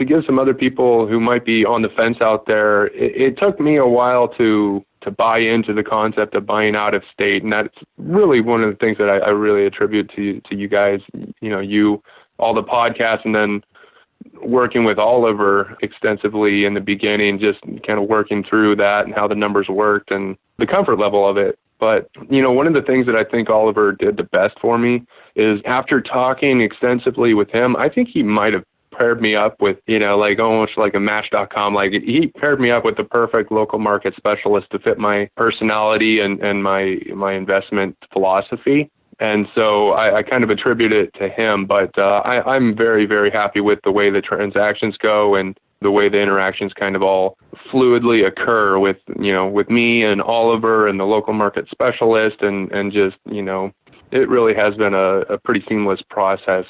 to give some other people who might be on the fence out there, it took me a while to buy into the concept of buying out of state. And that's really one of the things that I really attribute to you guys, all the podcasts, and then working with Oliver extensively in the beginning, just kind of working through that and how the numbers worked and the comfort level of it. But, one of the things that I think Oliver did the best for me is after talking extensively with him, I think he might have paired me up with, almost like a Match.com. Like, he paired me up with the perfect local market specialist to fit my personality and my investment philosophy. And so I kind of attribute it to him, but I'm very, very happy with the way the transactions go and the way the interactions kind of all fluidly occur with me and Oliver and the local market specialist, and just, it really has been a pretty seamless process.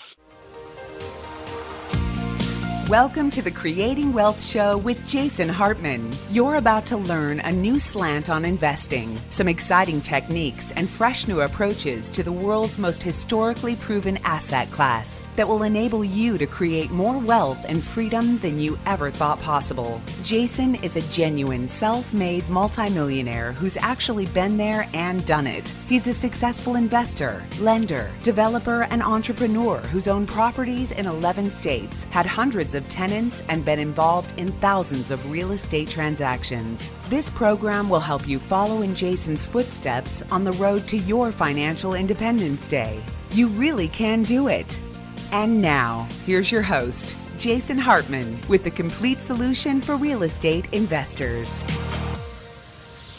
Welcome to the Creating Wealth Show with Jason Hartman. You're about to learn a new slant on investing, some exciting techniques, and fresh new approaches to the world's most historically proven asset class that will enable you to create more wealth and freedom than you ever thought possible. Jason is a genuine self-made multimillionaire who's actually been there and done it. He's a successful investor, lender, developer, and entrepreneur who's owned properties in 11 states, had hundreds of tenants, and been involved in thousands of real estate transactions. This program will help you follow in Jason's footsteps on the road to your financial independence day. You really can do it. And now, here's your host, Jason Hartman, with the complete solution for real estate investors.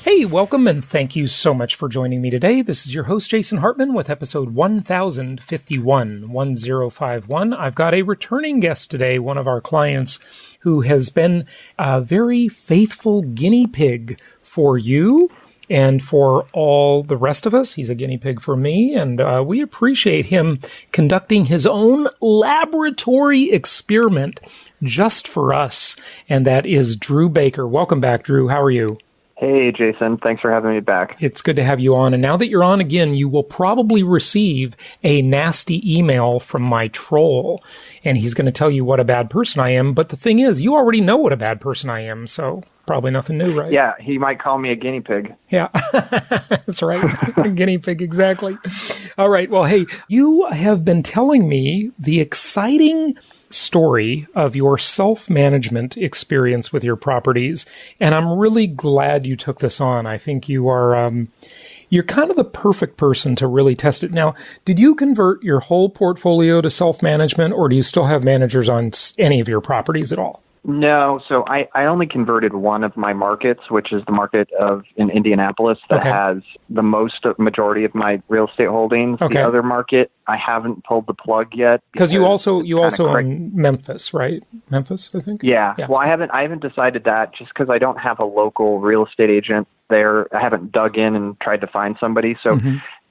Hey, welcome, and thank you so much for joining me today. This is your host, Jason Hartman, with episode 1051. I've got a returning guest today, one of our clients who has been a very faithful guinea pig for you and for all the rest of us. He's a guinea pig for me, and we appreciate him conducting his own laboratory experiment just for us, and that is Drew Baker. Welcome back, Drew. How are you? Hey, Jason. Thanks for having me back. It's good to have you on. And now that you're on again, you will probably receive a nasty email from my troll. And he's going to tell you what a bad person I am. But the thing is, you already know what a bad person I am. So probably nothing new, right? Yeah, he might call me a guinea pig. Yeah, that's right. A guinea pig, exactly. All right. Well, hey, you have been telling me the exciting story of your self-management experience with your properties, and I'm really glad you took this on. I think you are you're kind of the perfect person to really test it. Now, did you convert your whole portfolio to self-management, or do you still have managers on any of your properties at all? No, so I only converted one of my markets, which is the market in Indianapolis that has the majority of my real estate holdings. Okay. The other market, I haven't pulled the plug yet. Because you also own Memphis, right? Memphis, I think. Yeah. Well, I haven't decided that just because I don't have a local real estate agent there. I haven't dug in and tried to find somebody. So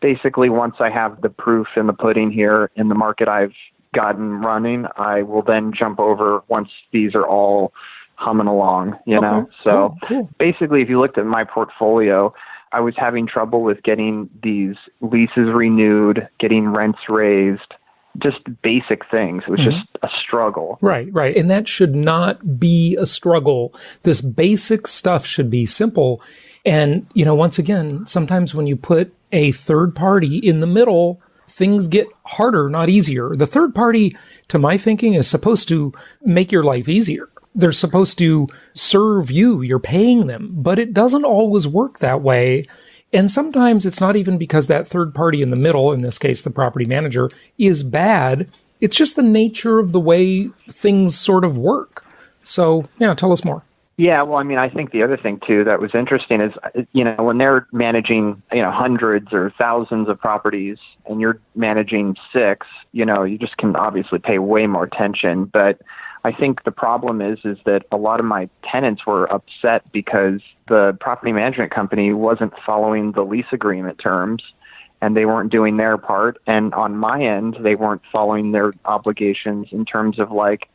basically, once I have the proof in the pudding here in the market I've gotten running, I will then jump over once these are all humming along, you know? So cool. Basically, if you looked at my portfolio, I was having trouble with getting these leases renewed, getting rents raised, just basic things. It was just a struggle. Right. And that should not be a struggle. This basic stuff should be simple. And, once again, sometimes when you put a third party in the middle, things get harder, not easier. The third party, to my thinking, is supposed to make your life easier. They're supposed to serve you. You're paying them. But it doesn't always work that way. And sometimes it's not even because that third party in the middle, in this case, the property manager, is bad. It's just the nature of the way things sort of work. So, tell us more. Yeah, well, I think the other thing, too, that was interesting is, when they're managing, hundreds or thousands of properties and you're managing 6, you just can obviously pay way more attention. But I think the problem is that a lot of my tenants were upset because the property management company wasn't following the lease agreement terms and they weren't doing their part. And on my end, they weren't following their obligations in terms of like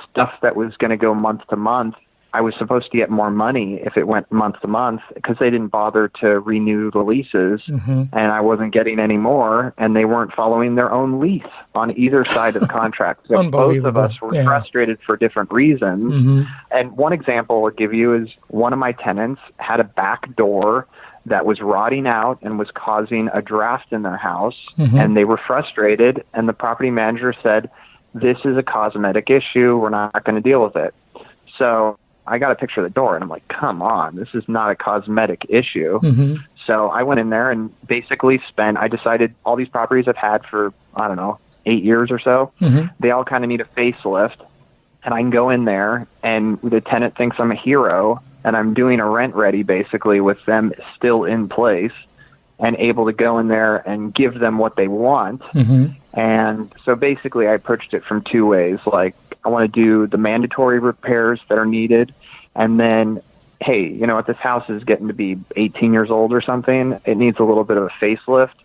stuff that was going to go month to month. I was supposed to get more money if it went month to month because they didn't bother to renew the leases, and I wasn't getting any more, and they weren't following their own lease on either side of the contract. So both of us were frustrated for different reasons. And one example I'll give you is one of my tenants had a back door that was rotting out and was causing a draft in their house, and they were frustrated, and the property manager said, "This is a cosmetic issue. We're not going to deal with it." So I got a picture of the door, and I'm like, come on, this is not a cosmetic issue. So I went in there and basically I decided all these properties I've had for, 8 years or so, they all kind of need a facelift. And I can go in there, and the tenant thinks I'm a hero, and I'm doing a rent ready basically with them still in place and able to go in there and give them what they want. And so basically I approached it from two ways. Like, I want to do the mandatory repairs that are needed. And then, hey, you know what, this house is getting to be 18 years old or something. It needs a little bit of a facelift.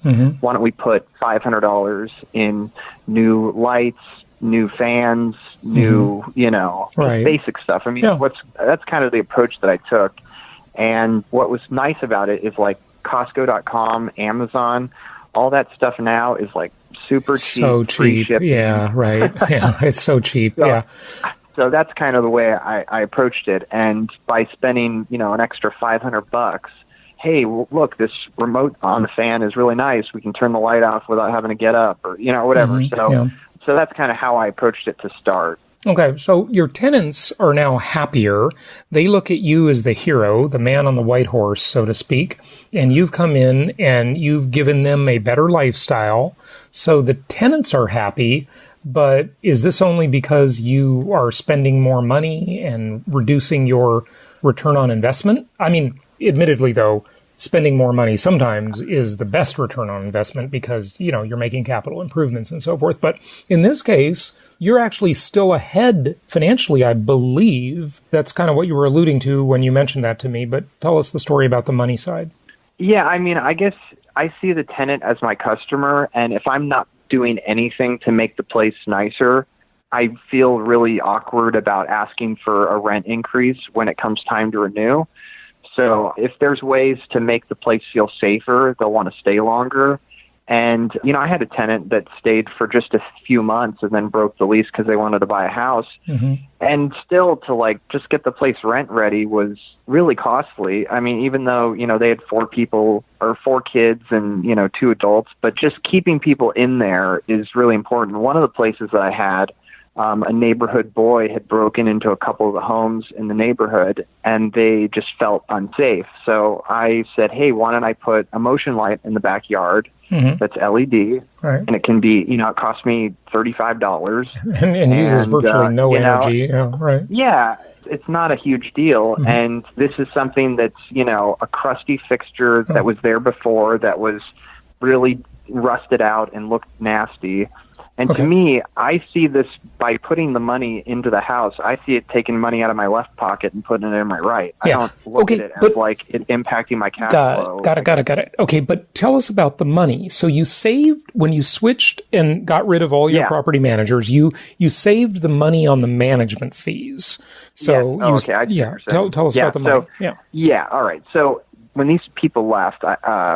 Why don't we put $500 in new lights, new fans, new, just basic stuff. I mean, that's kind of the approach that I took. And what was nice about it is like Costco.com, Amazon, all that stuff now is like super cheap. So cheap. Yeah, right. Yeah, it's so cheap. So that's kind of the way I approached it. And by spending, an extra $500, hey, look, this remote on the fan is really nice. We can turn the light off without having to get up or, whatever. So that's kind of how I approached it to start. Okay, so your tenants are now happier. They look at you as the hero, the man on the white horse, so to speak, and you've come in and you've given them a better lifestyle. So the tenants are happy, but is this only because you are spending more money and reducing your return on investment? I mean, admittedly, though, spending more money sometimes is the best return on investment because, you're making capital improvements and so forth. But in this case, you're actually still ahead financially, I believe. That's kind of what you were alluding to when you mentioned that to me. But tell us the story about the money side. Yeah, I mean, I guess I see the tenant as my customer. And if I'm not doing anything to make the place nicer, I feel really awkward about asking for a rent increase when it comes time to renew. So if there's ways to make the place feel safer, they'll want to stay longer. And, I had a tenant that stayed for just a few months and then broke the lease because they wanted to buy a house. And still to just get the place rent ready was really costly. I mean, even though, they had 4 kids and, 2 adults, but just keeping people in there is really important. One of the places that I had, a neighborhood boy had broken into a couple of the homes in the neighborhood, and they just felt unsafe. So I said, hey, why don't I put a motion light in the backyard that's LED, and it can be, it cost me $35. And uses virtually no energy. Yeah, it's not a huge deal. And this is something that's, a crusty fixture that was there before that was really rusted out and looked nasty. And to me, I see this by putting the money into the house. I see it taking money out of my left pocket and putting it in my right. I don't look at it as like it impacting my cash flow. Got it. Okay, but tell us about the money. So you saved, when you switched and got rid of all your property managers, you saved the money on the management fees. So tell us about the money. All right. So when these people left,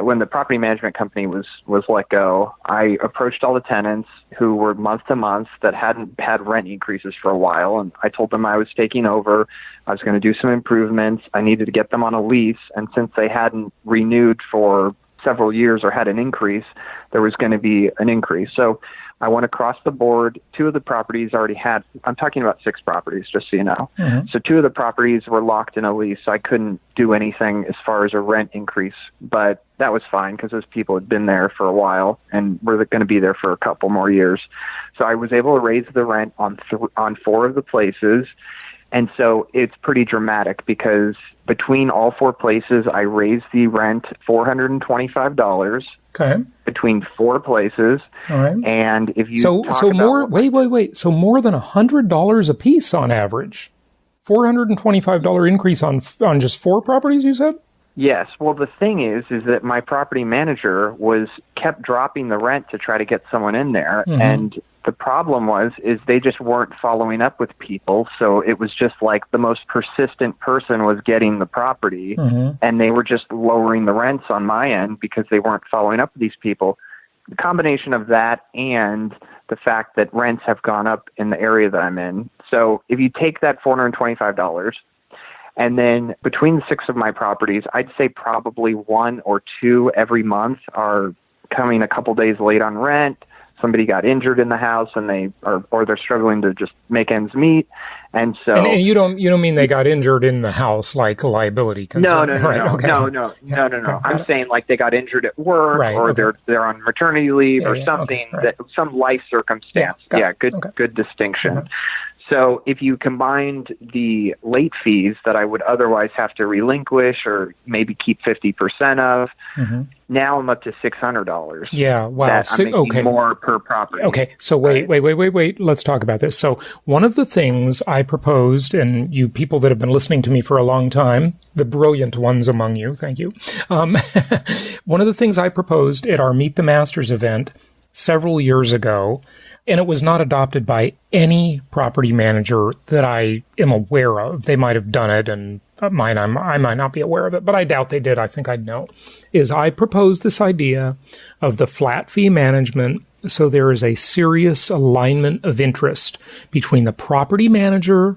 when the property management company was let go, I approached all the tenants who were month to month that hadn't had rent increases for a while, and I told them I was taking over. I was going to do some improvements. I needed to get them on a lease, and since they hadn't renewed for several years or had an increase, there was going to be an increase. So I went across the board. 2 of the properties already had, I'm talking about 6 properties, just so you know. So 2 of the properties were locked in a lease, so I couldn't do anything as far as a rent increase. But that was fine because those people had been there for a while and were going to be there for a couple more years. So I was able to raise the rent on 4 of the places. And so it's pretty dramatic because between all 4 places, I raised the rent $425. Okay. Between 4 places. All right. And if you wait. So more than $100 a piece on average. $425 increase on just 4 properties, you said? Yes. Well, the thing is that my property manager kept dropping the rent to try to get someone in there. And The problem is they just weren't following up with people. So it was just like the most persistent person was getting the property, and they were just lowering the rents on my end because they weren't following up with these people. The combination of that and the fact that rents have gone up in the area that I'm in. So if you take that $425, and then between the 6 of my properties, I'd say probably 1 or 2 every month are coming a couple days late on rent. Somebody got injured in the house, and they're struggling to just make ends meet, and so. And you don't mean they got injured in the house like a liability concern? No. I'm saying like they got injured at work, or they're on maternity leave, or something that some life circumstance. Good distinction. Mm-hmm. So if you combined the late fees that I would otherwise have to relinquish or maybe keep 50% of, now I'm up to $600. Yeah, wow. I'm making more per property. Okay, so wait. Let's talk about this. So one of the things I proposed, and you people that have been listening to me for a long time, the brilliant ones among you, thank you. One of the things I proposed at our Meet the Masters event several years ago, and it was not adopted by any property manager that I am aware of. They might have done it, and I might not be aware of it, but I doubt they did. I think I'd know. Is I proposed this idea of the flat fee management, so there is a serious alignment of interest between the property manager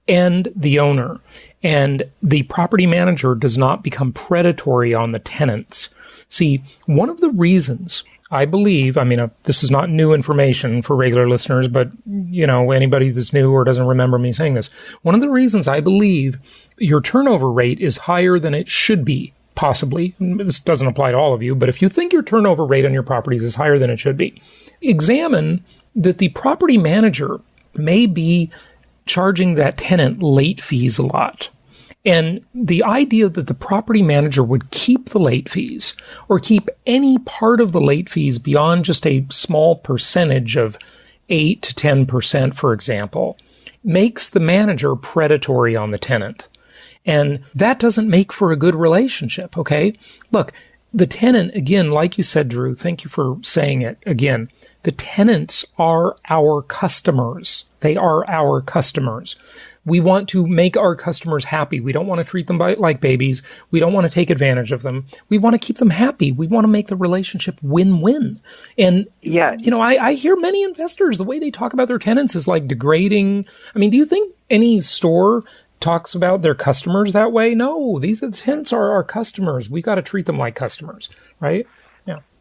and the owner. And the property manager does not become predatory on the tenants. See, one of the reasons I believe, this is not new information for regular listeners, but, anybody that's new or doesn't remember me saying this, one of the reasons I believe your turnover rate is higher than it should be, possibly, this doesn't apply to all of you, but if you think your turnover rate on your properties is higher than it should be, examine that the property manager may be charging that tenant late fees a lot. And the idea that the property manager would keep the late fees or keep any part of the late fees beyond just a small percentage of 8 to 10%, for example, makes the manager predatory on the tenant. And that doesn't make for a good relationship, okay? Look, the tenant, again, like you said, Drew, thank you for saying it again, the tenants are our customers. They are our customers. We want to make our customers happy. We don't want to treat them like babies. We don't want to take advantage of them. We want to keep them happy. We want to make the relationship win-win. And, I hear many investors, the way they talk about their tenants is like degrading. Do you think any store talks about their customers that way? No, these tenants are our customers. We got to treat them like customers, right?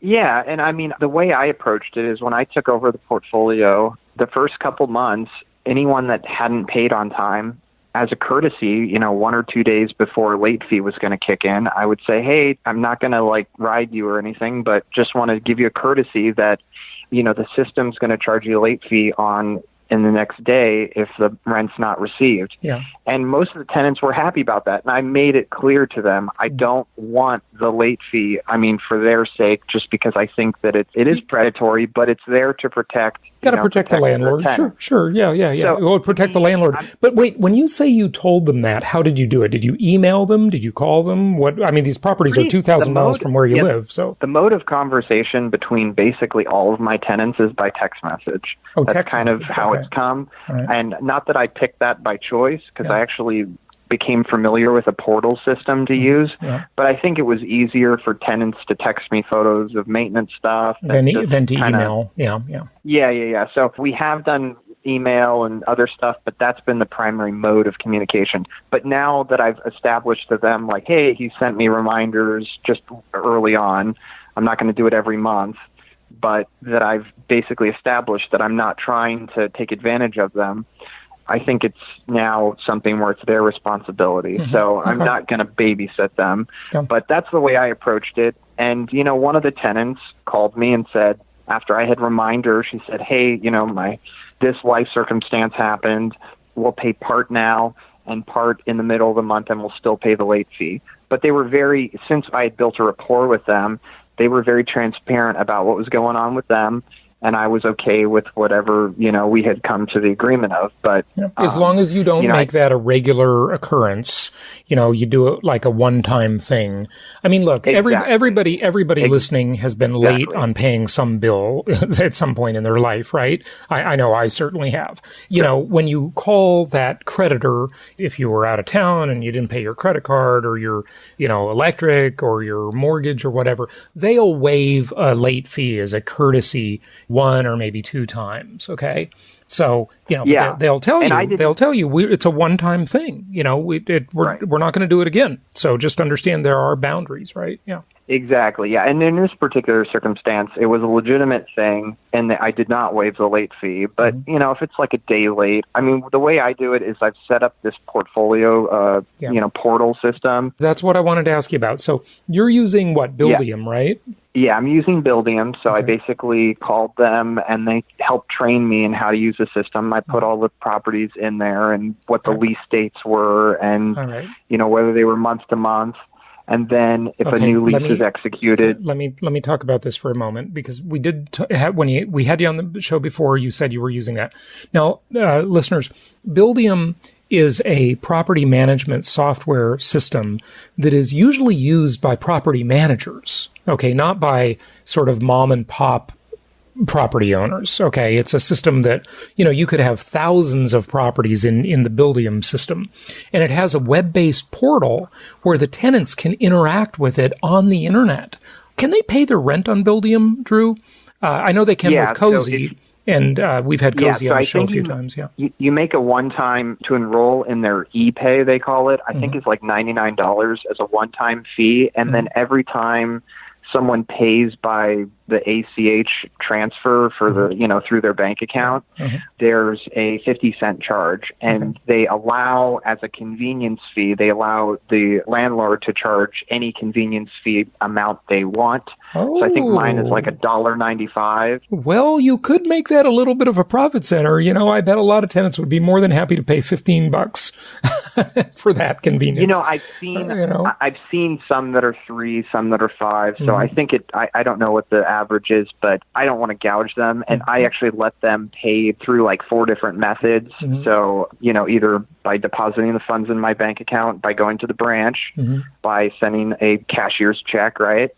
Yeah, and the way I approached it is when I took over the portfolio, the first couple months, anyone that hadn't paid on time, as a courtesy, 1 or 2 days before late fee was going to kick in, I would say, hey, I'm not going to ride you or anything, but just want to give you a courtesy that, the system's going to charge you a late fee in the next day if the rent's not received. Yeah. And most of the tenants were happy about that. And I made it clear to them, I don't want the late fee, for their sake, just because I think that it is predatory, but it's there to protect. Got to protect the landlord. Sure. Yeah. So, protect the landlord. But wait, when you say you told them that, how did you do it? Did you email them? Did you call them? These properties are 2,000 miles from where you live. So the mode of conversation between basically all of my tenants is by text message. That's text kind message. Of how it's come. Right. And not that I picked that by choice, because I actually became familiar with a portal system to use. Yeah. But I think it was easier for tenants to text me photos of maintenance stuff than to email. Yeah. So we have done email and other stuff, but that's been the primary mode of communication. But now that I've established to them, hey, he sent me reminders just early on, I'm not going to do it every month, but that I've basically established that I'm not trying to take advantage of them, I think it's now something where it's their responsibility. Mm-hmm. So I'm not going to babysit them. Yeah. But that's the way I approached it. And, one of the tenants called me and said, after I had reminded, she said, hey, this life circumstance happened. We'll pay part now and part in the middle of the month, and we'll still pay the late fee. But they were since I had built a rapport with them, they were very transparent about what was going on with them. and I was okay with whatever, we had come to the agreement of. But as long as you don't make that a regular occurrence, you do it like a one-time thing. I mean, look, everybody listening has been late on paying some bill at some point in their life, right? I know I certainly have. When you call that creditor, if you were out of town and you didn't pay your credit card or your, electric or your mortgage or whatever, they'll waive a late fee as a courtesy 1 or maybe 2 times. Okay. So, they'll tell you, it's a one-time thing. We're not going to do it again. So just understand there are boundaries, right? Yeah. Exactly. Yeah. And in this particular circumstance, it was a legitimate thing, and I did not waive the late fee. But, if it's like a day late, I mean, the way I do it is I've set up this portfolio, portal system. That's what I wanted to ask you about. So you're using what? Buildium, right? Yeah, I'm using Buildium. So I basically called them, and they helped train me in how to use the system. I put all the properties in there and what the lease dates were, and, whether they were month to month. And then if a new lease is executed. Let me talk about this for a moment, because we did when we had you on the show before, you said you were using that. Now, listeners, Buildium is a property management software system that is usually used by property managers, not by sort of mom and pop property owners. Okay. It's a system that, you could have thousands of properties in the Buildium system. And it has a web-based portal where the tenants can interact with it on the internet. Can they pay their rent on Buildium, Drew? I know they can with Cozy. And we've had Cozy on the show a few times. Yeah. You make a one-time to enroll in their ePay, they call it. I think it's like $99 as a one-time fee. And then every time someone pays by the ACH transfer for the, through their bank account, there's a 50-cent charge. And they allow, as a convenience fee, they allow the landlord to charge any convenience fee amount they want. So I think mine is like $1.95. Well, you could make that a little bit of a profit center. I bet a lot of tenants would be more than happy to pay $15 for that convenience. I've seen some that are 3, some that are 5. So I think I don't know what the average is, but I don't want to gouge them. And I actually let them pay through like 4 different methods. So, either by depositing the funds in my bank account, by going to the branch, by sending a cashier's check, right?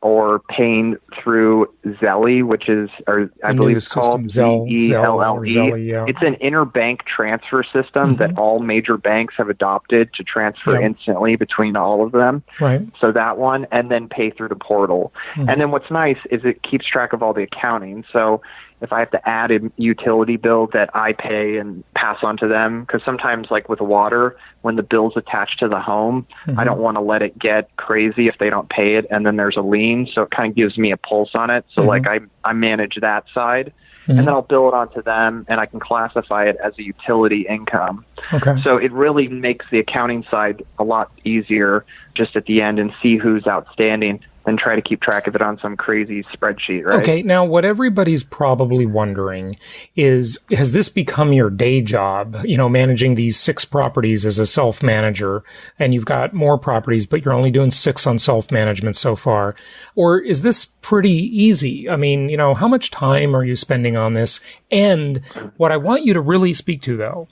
Or paying through Zelle, which is, or I believe it's called Zelle. It's an interbank transfer system that all major banks have adopted to transfer instantly between all of them. Right. So that one, and then pay through the portal. And then what's nice is it keeps track of all the accounting. So if I have to add a utility bill that I pay and pass on to them, because sometimes like with water, when the bill's attached to the home, I don't want to let it get crazy if they don't pay it and then there's a lien. So it kind of gives me a pulse on it. So like I manage that side. And then I'll bill it onto them, and I can classify it as a utility income. Okay. So it really makes the accounting side a lot easier just at the end and see who's outstanding than try to keep track of it on some crazy spreadsheet, right? Okay, now what everybody's probably wondering is, has this become your day job, managing these 6 properties as a self-manager, and you've got more properties, but you're only doing 6 on self-management so far? Or is this pretty easy? I mean, how much time are you spending on this? And what I want you to really speak to, though,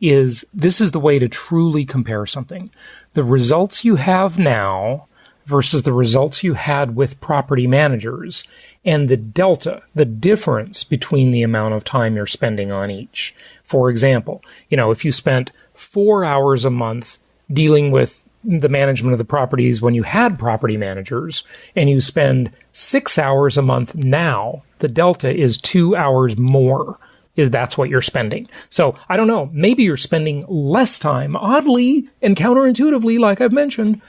is this is the way to truly compare something. The results you have now versus the results you had with property managers, and the delta, the difference between the amount of time you're spending on each. For example, if you spent 4 hours a month dealing with the management of the properties when you had property managers, and you spend 6 hours a month now, the delta is 2 hours more. That's what you're spending. So I don't know, maybe you're spending less time, oddly and counterintuitively, like I've mentioned.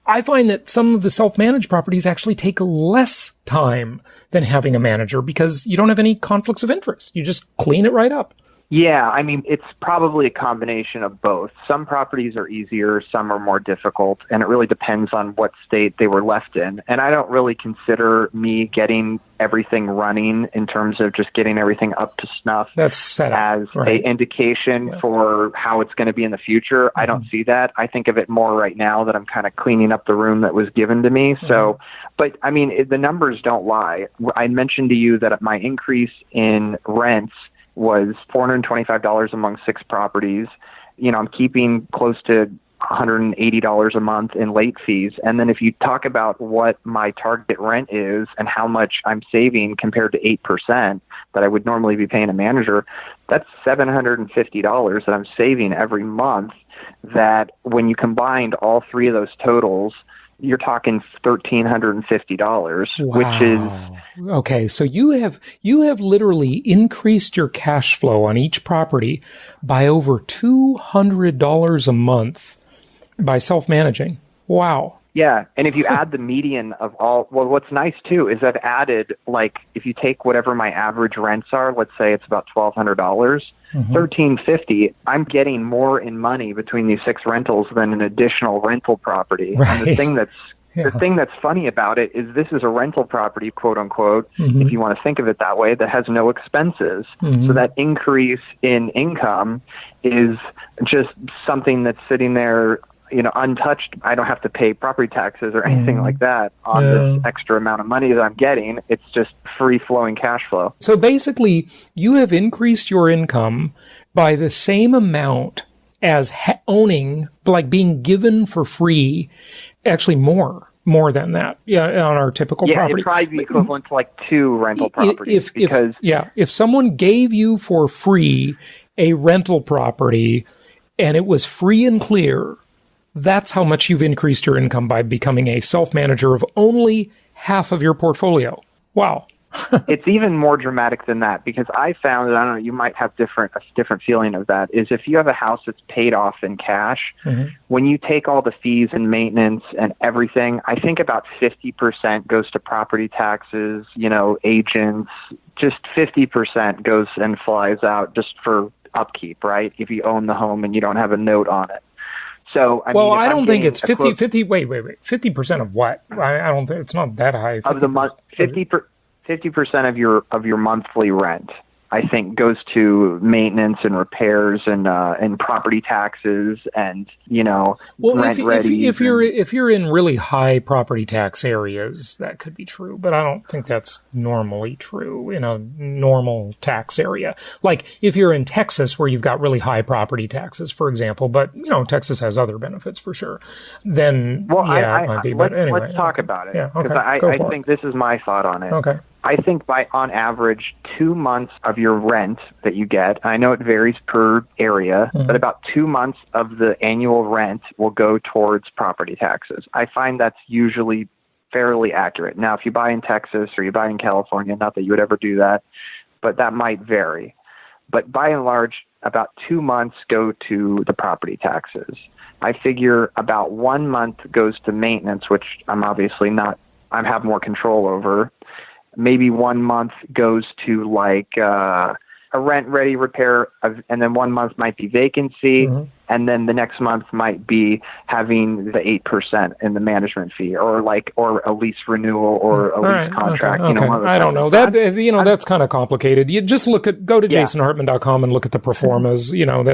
I find that some of the self-managed properties actually take less time than having a manager because you don't have any conflicts of interest. You just clean it right up. Yeah, I mean, it's probably a combination of both. Some properties are easier, some are more difficult, and it really depends on what state they were left in. And I don't really consider me getting everything running in terms of just getting everything up to snuff That's set up, as right. a indication for how it's going to be in the future. I don't see that. I think of it more right now that I'm kind of cleaning up the room that was given to me. So, but I mean, the numbers don't lie. I mentioned to you that my increase in rents was $425 among 6 properties. You know, I'm keeping close to $180 a month in late fees. And then if you talk about what my target rent is and how much I'm saving compared to 8% that I would normally be paying a manager, that's $750 that I'm saving every month, that when you combined all 3 of those totals, you're talking $1,350, which is okay. So you have literally increased your cash flow on each property by over $200 a month by self-managing. Wow. Yeah, and if you add the median of all, well, what's nice too is I've added, like, if you take whatever my average rents are, let's say it's about $1,200, $1,350, I'm getting more in money between these 6 rentals than an additional rental property. Right. And the thing that's funny about it is this is a rental property, quote unquote, if you want to think of it that way, that has no expenses. So that increase in income is just something that's sitting there, you know, untouched. I don't have to pay property taxes or anything like that on this extra amount of money that I'm getting. It's just free flowing cash flow. So basically, you have increased your income by the same amount as owning, like being given for free, actually more than that. Yeah, on our typical property. It'd probably be equivalent to like 2 rental properties. If someone gave you for free a rental property and it was free and clear, that's how much you've increased your income by becoming a self-manager of only half of your portfolio. Wow. It's even more dramatic than that, because I found, and I don't know, you might have a different feeling of that, is if you have a house that's paid off in cash, when you take all the fees and maintenance and everything, I think about 50% goes to property taxes, you know, agents, just 50% goes and flies out just for upkeep, right? If you own the home and you don't have a note on it. So, I mean, I don't think it's 50, wait, 50% of what? I don't think it's not that high. 50%. Of the month, 50% of your monthly rent, I think, goes to maintenance and repairs and property taxes and, you know, rent ready. If you're in really high property tax areas, that could be true, but I don't think that's normally true in a normal tax area. Like if you're in Texas where you've got really high property taxes, for example, but you know, Texas has other benefits for sure. Then it might be. But anyway, let's talk about it. Yeah, okay. I think this is my thought on it. Okay. I think on average, 2 months of your rent that you get, I know it varies per area, but about 2 months of the annual rent will go towards property taxes. I find that's usually fairly accurate. Now, if you buy in Texas or you buy in California, not that you would ever do that, but that might vary. But by and large, about 2 months go to the property taxes. I figure about 1 month goes to maintenance, which I'm obviously not, I have more control over. Maybe 1 month goes to like a rent-ready repair, and then 1 month might be vacancy, and then the next month might be having the 8% in the management fee, or a lease renewal or a lease contract. Okay. You know, I don't know that. That's kind of complicated. You just go to jasonhartman.com and look at the pro formas. You know,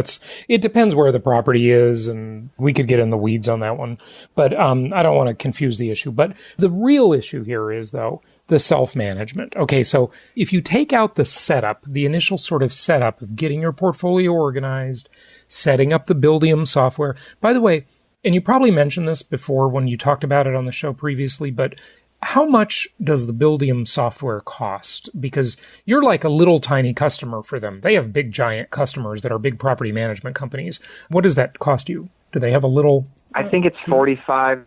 it depends where the property is, and we could get in the weeds on that one. But I don't want to confuse the issue. But the real issue here is though the self-management. Okay, so if you take out the setup, the initial sort of setup of getting your portfolio organized, setting up the Buildium software. By the way, and you probably mentioned this before when you talked about it on the show previously, but how much does the Buildium software cost? Because you're like a little tiny customer for them. They have big, giant customers that are big property management companies. What does that cost you? Do they have a little? I think it's $45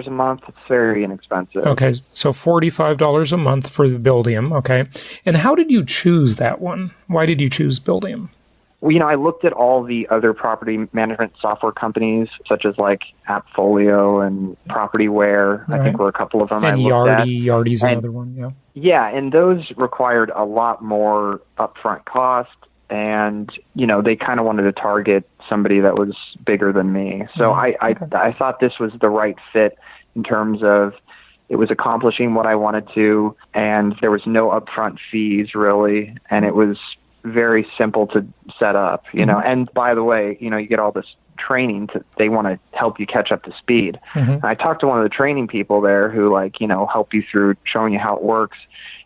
a month. It's very inexpensive. Okay, so $45 a month for the Buildium. Okay, and how did you choose that one? Why did you choose Buildium? Well, you know, I looked at all the other property management software companies, such as like AppFolio and PropertyWare. I think were a couple of them. And Yardy's another one. Yeah. Yeah, and those required a lot more upfront cost. and, they kind of wanted to target somebody that was bigger than me. So I thought this was the right fit in terms of it was accomplishing what I wanted to, and there was no upfront fees really, and it was very simple to set up, and by the way, you get all this training they want to help you catch up to speed. And I talked to one of the training people there who help you through showing you how it works.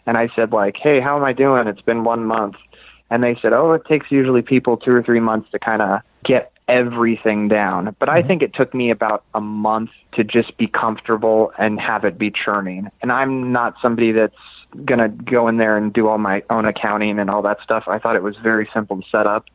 And I said hey, how am I doing? It's been 1 month. And they said, it takes usually people 2 or 3 months to kind of get everything down. But I think it took me about a month to just be comfortable and have it be churning. And I'm not somebody that's going to go in there and do all my own accounting and all that stuff. I thought it was very simple to set up.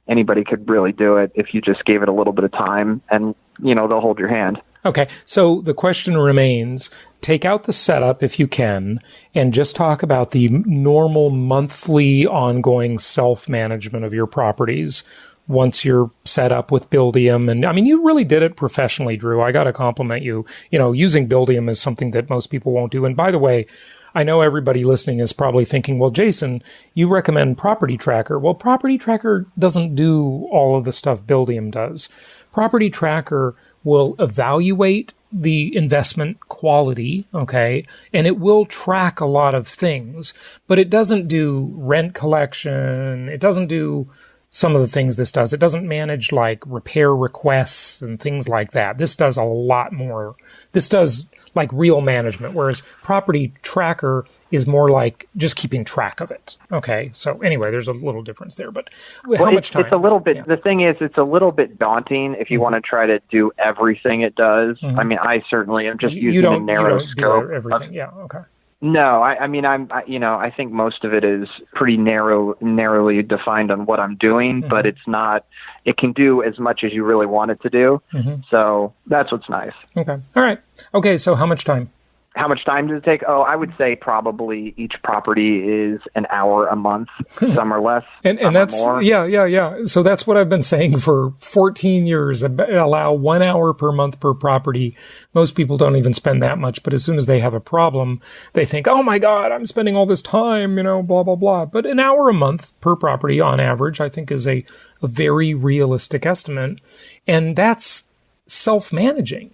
Anybody could really do it if you just gave it a little bit of time, and, they'll hold your hand. Okay, so the question remains, take out the setup if you can, and just talk about the normal monthly ongoing self-management of your properties once you're set up with Buildium. And I mean, you really did it professionally, Drew. I got to compliment you. Using Buildium is something that most people won't do. And by the way, I know everybody listening is probably thinking, well, Jason, you recommend Property Tracker. Well, Property Tracker doesn't do all of the stuff Buildium does. Property Tracker will evaluate the investment quality, okay, and it will track a lot of things, but it doesn't do rent collection. It doesn't do some of the things this does. It doesn't manage repair requests and things like that. This does a lot more. This does real management, whereas Property Tracker is more like just keeping track of it. Okay, so anyway, there's a little difference there, but how much time? It's a little bit, The thing is, it's a little bit daunting if you want to try to do everything it does. I mean, I certainly am just using a narrow scope. Everything, okay. No, I think most of it is pretty narrowly defined on what I'm doing, but it's not, it can do as much as you really want it to do. So that's what's nice. Okay. All right. Okay. So how much time? How much time does it take? Oh, I would say probably each property is an hour a month, some are less, and that's more. Yeah. So that's what I've been saying for 14 years. Allow 1 hour per month per property. Most people don't even spend that much, but as soon as they have a problem, they think, oh my God, I'm spending all this time, blah, blah, blah. But an hour a month per property on average, I think is a very realistic estimate. And that's self-managing,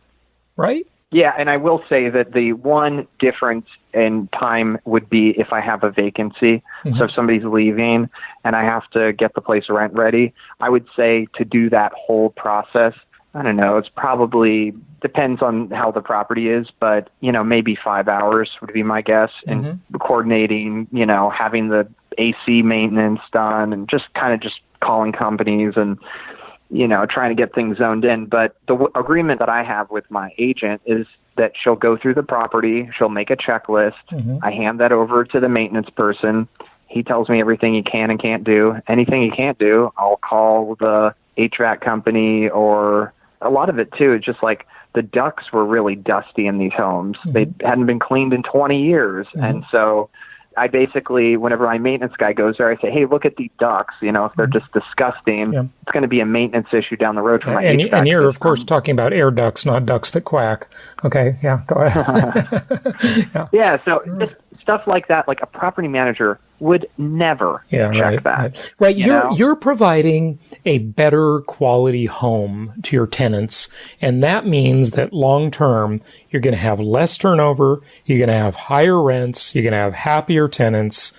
right? Yeah, and I will say that the one difference in time would be if I have a vacancy. So if somebody's leaving and I have to get the place rent ready, I would say to do that whole process, I don't know, it's probably depends on how the property is, but, maybe 5 hours would be my guess. And coordinating, having the AC maintenance done and just calling companies and trying to get things zoned in. But the agreement that I have with my agent is that she'll go through the property, she'll make a checklist. I hand that over to the maintenance person. He tells me everything he can and can't do. Anything he can't do, I'll call the HVAC company, or a lot of it too. It's just the ducts were really dusty in these homes. They hadn't been cleaned in 20 years. And so I basically, whenever my maintenance guy goes there, I say, hey, look at these ducts. If they're just disgusting, it's going to be a maintenance issue down the road for my HVAC. And you're, of course, talking about air ducts, not ducts that quack. Okay, yeah, go ahead. Yeah, so just stuff like that, a property manager would never check that. Right. You're providing a better quality home to your tenants, and that means that long term you're going to have less turnover, you're going to have higher rents, you're going to have happier tenants,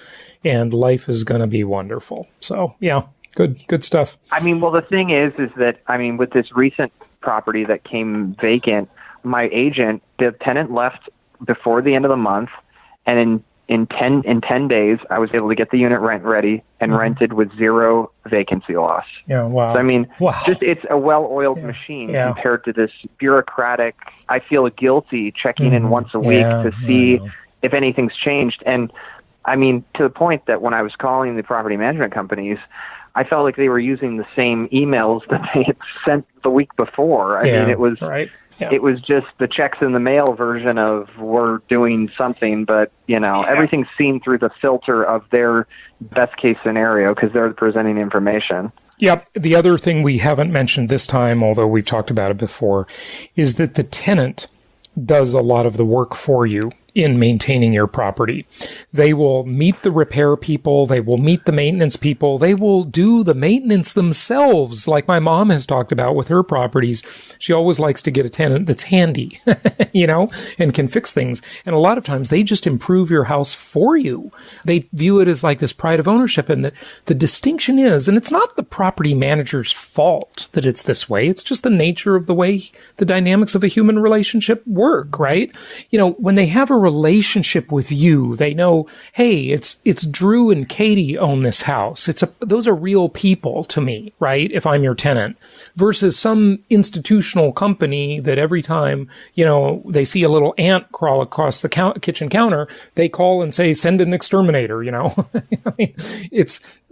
and life is going to be wonderful. So, yeah, good stuff. I mean, well, the thing is that, with this recent property that came vacant, my agent, the tenant left before the end of the month, and in 10 days, I was able to get the unit rent ready and rented with zero vacancy loss. Yeah, wow. So, it's a well-oiled machine compared to this bureaucratic, I feel guilty checking in once a week to see if anything's changed. And, to the point that when I was calling the property management companies, I felt like they were using the same emails that they had sent the week before. It was... Right. Yeah. It was just the checks in the mail version of we're doing something, but, everything's seen through the filter of their best case scenario because they're presenting information. Yep. The other thing we haven't mentioned this time, although we've talked about it before, is that the tenant does a lot of the work for you. in maintaining your property. They will meet the repair people. They will meet the maintenance people. They will do the maintenance themselves, like my mom has talked about with her properties. She always likes to get a tenant that's handy, and can fix things. And a lot of times they just improve your house for you. They view it as like this pride of ownership. And the distinction is, and it's not the property manager's fault that it's this way. It's just the nature of the way the dynamics of a human relationship work, right? When they have a relationship with you, they know, hey, it's Drew and Katie own this house. Those are real people to me, right? If I'm your tenant, versus some institutional company that every time, they see a little ant crawl across the kitchen counter, they call and say, send an exterminator, I mean,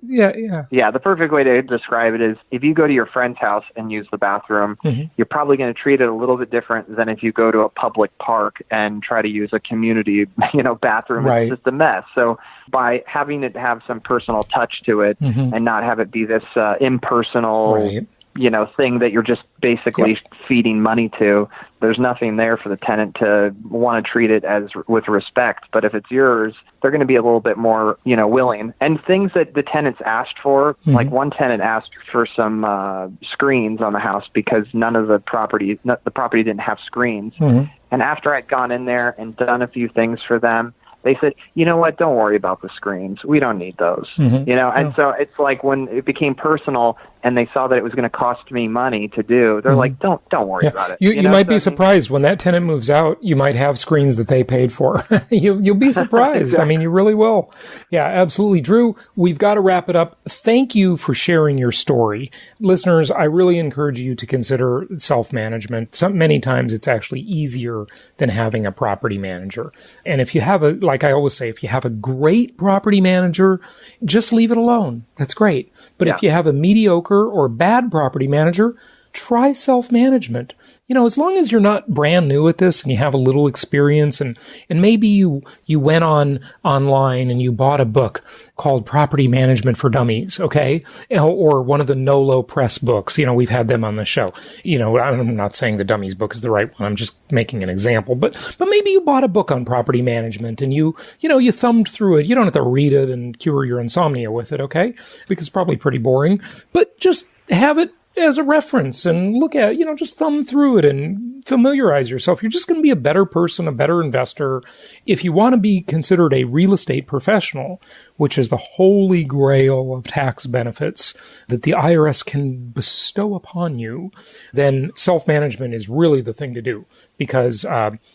Yeah, the perfect way to describe it is if you go to your friend's house and use the bathroom, you're probably going to treat it a little bit different than if you go to a public park and try to use a community, bathroom. Right. It's just a mess. So by having it have some personal touch to it and not have it be this impersonal, right, thing that you're just basically feeding money to, there's nothing there for the tenant to want to treat it as with respect. But if it's yours, they're going to be a little bit more, willing. And things that the tenants asked for, like one tenant asked for some screens on the house because the property didn't have screens. And after I'd gone in there and done a few things for them, they said, you know what, don't worry about the screens. We don't need those. And so it's like when it became personal and they saw that it was going to cost me money to do, they're like, don't worry about it. You might be surprised when that tenant moves out, you might have screens that they paid for. You'll be surprised. Exactly. I mean, you really will. Yeah, absolutely. Drew, we've got to wrap it up. Thank you for sharing your story. Listeners, I really encourage you to consider self-management. Many times it's actually easier than having a property manager. And if you have like I always say, if you have a great property manager, just leave it alone. That's great. But if you have a mediocre or bad property manager, try self-management. As long as you're not brand new at this and you have a little experience and maybe you went online and you bought a book called Property Management for Dummies, okay? Or one of the Nolo Press books. We've had them on the show. I'm not saying the Dummies book is the right one. I'm just making an example. But maybe you bought a book on property management and you thumbed through it. You don't have to read it and cure your insomnia with it, okay? Because it's probably pretty boring. But just have it as a reference and look at it, just thumb through it and familiarize yourself. You're just going to be a better person, a better investor. If you want to be considered a real estate professional, which is the holy grail of tax benefits that the IRS can bestow upon you, then self-management is really the thing to do because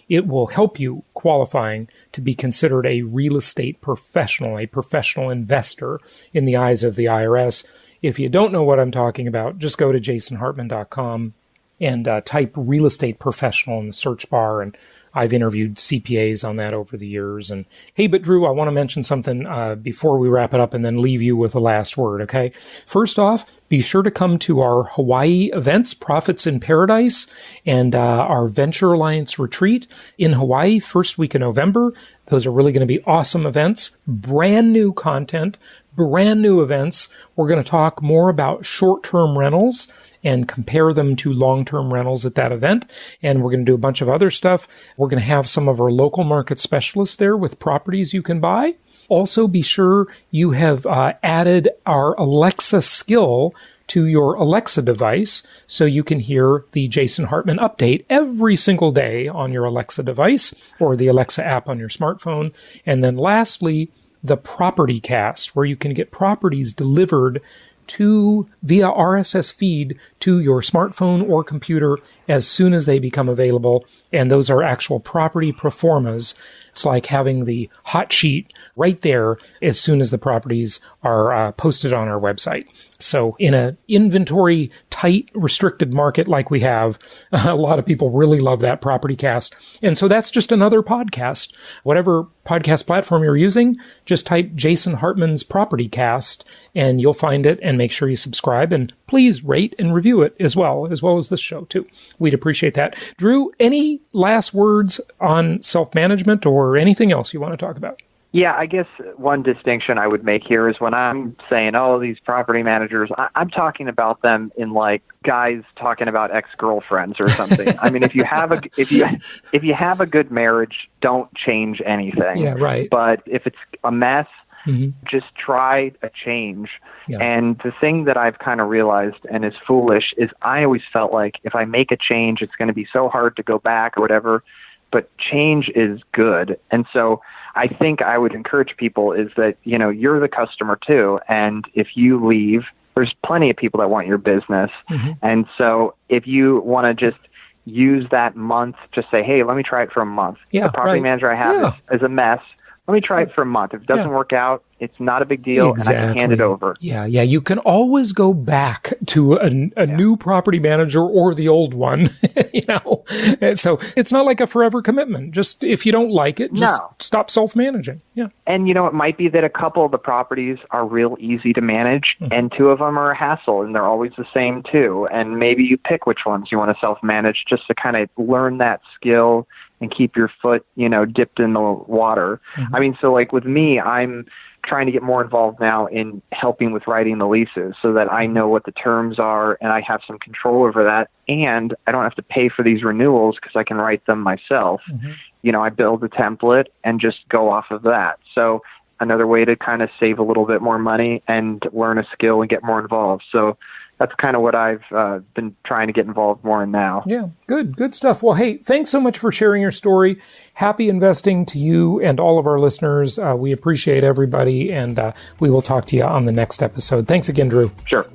it will help you qualifying to be considered a real estate professional, a professional investor in the eyes of the IRS. If you don't know what I'm talking about, just go to jasonhartman.com and type real estate professional in the search bar. And I've interviewed CPAs on that over the years. And hey, but Drew, I want to mention something before we wrap it up and then leave you with the last word, okay? First off, be sure to come to our Hawaii events, Profits in Paradise, and our Venture Alliance retreat in Hawaii, first week in November. Those are really going to be awesome events, brand new content, brand new events. We're going to talk more about short-term rentals and compare them to long-term rentals at that event. And we're going to do a bunch of other stuff. We're going to have some of our local market specialists there with properties you can buy. Also, be sure you have added our Alexa skill to your Alexa device so you can hear the Jason Hartman update every single day on your Alexa device or the Alexa app on your smartphone. And then lastly, the Property Cast, where you can get properties delivered via RSS feed to your smartphone or computer as soon as they become available. And those are actual property pro formas. It's like having the hot sheet right there as soon as the properties are posted on our website. So in an inventory tight, restricted market like we have, a lot of people really love that Property Cast. And so that's just another podcast. Whatever podcast platform you're using, just type Jason Hartman's Property Cast and you'll find it, and make sure you subscribe and please rate and review it as well as this show too. We'd appreciate that. Drew, any last words on self-management or anything else you want to talk about? Yeah, I guess one distinction I would make here is when I'm saying, oh, these property managers, I'm talking about them in like guys talking about ex-girlfriends or something. I mean, if you have a good marriage, don't change anything. Yeah, right. But if it's a mess, just try a change. Yeah. And the thing that I've kind of realized and is foolish is I always felt like if I make a change, it's going to be so hard to go back or whatever. But change is good. And so I think I would encourage people is that, you know, you're the customer too. And if you leave, there's plenty of people that want your business. And so if you want to just use that month, just say, hey, let me try it for a month. Yeah, the property manager I have is a mess. Let me try it for a month. If it doesn't work out, it's not a big deal, and I can hand it over. Yeah. You can always go back to a new property manager or the old one, you know. And so it's not like a forever commitment. Just if you don't like it, just stop self-managing. Yeah. And, you know, it might be that a couple of the properties are real easy to manage, and 2 of them are a hassle, and they're always the same too. And maybe you pick which ones you want to self-manage just to kind of learn that skill and keep your foot, you know, dipped in the water. I mean, so like with me, I'm trying to get more involved now in helping with writing the leases so that I know what the terms are and I have some control over that. And I don't have to pay for these renewals because I can write them myself. You know, I build a template and just go off of that. So another way to kind of save a little bit more money and learn a skill and get more involved. So that's kind of what I've been trying to get involved more in now. Yeah, good stuff. Well, hey, thanks so much for sharing your story. Happy investing to you and all of our listeners. We appreciate everybody, and we will talk to you on the next episode. Thanks again, Drew. Sure.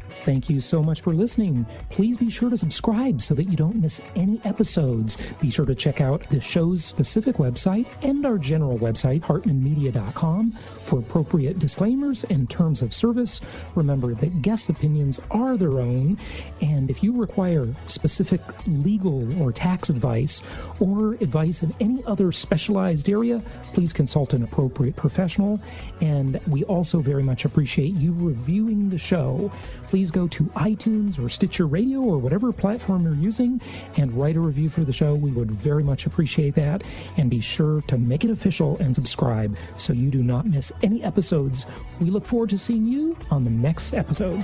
Thank you so much for listening. Please be sure to subscribe so that you don't miss any episodes. Be sure to check out the show's specific website and our general website, hartmanmedia.com, for appropriate disclaimers and terms of service. Remember that guest opinions are their own, and if you require specific legal or tax advice or advice in any other specialized area, please consult an appropriate professional. And we also very much appreciate you reviewing the show. Please go to iTunes or Stitcher Radio or whatever platform you're using and write a review for the show. We would very much appreciate that. And be sure to make it official and subscribe so you do not miss any episodes. We look forward to seeing you on the next episode.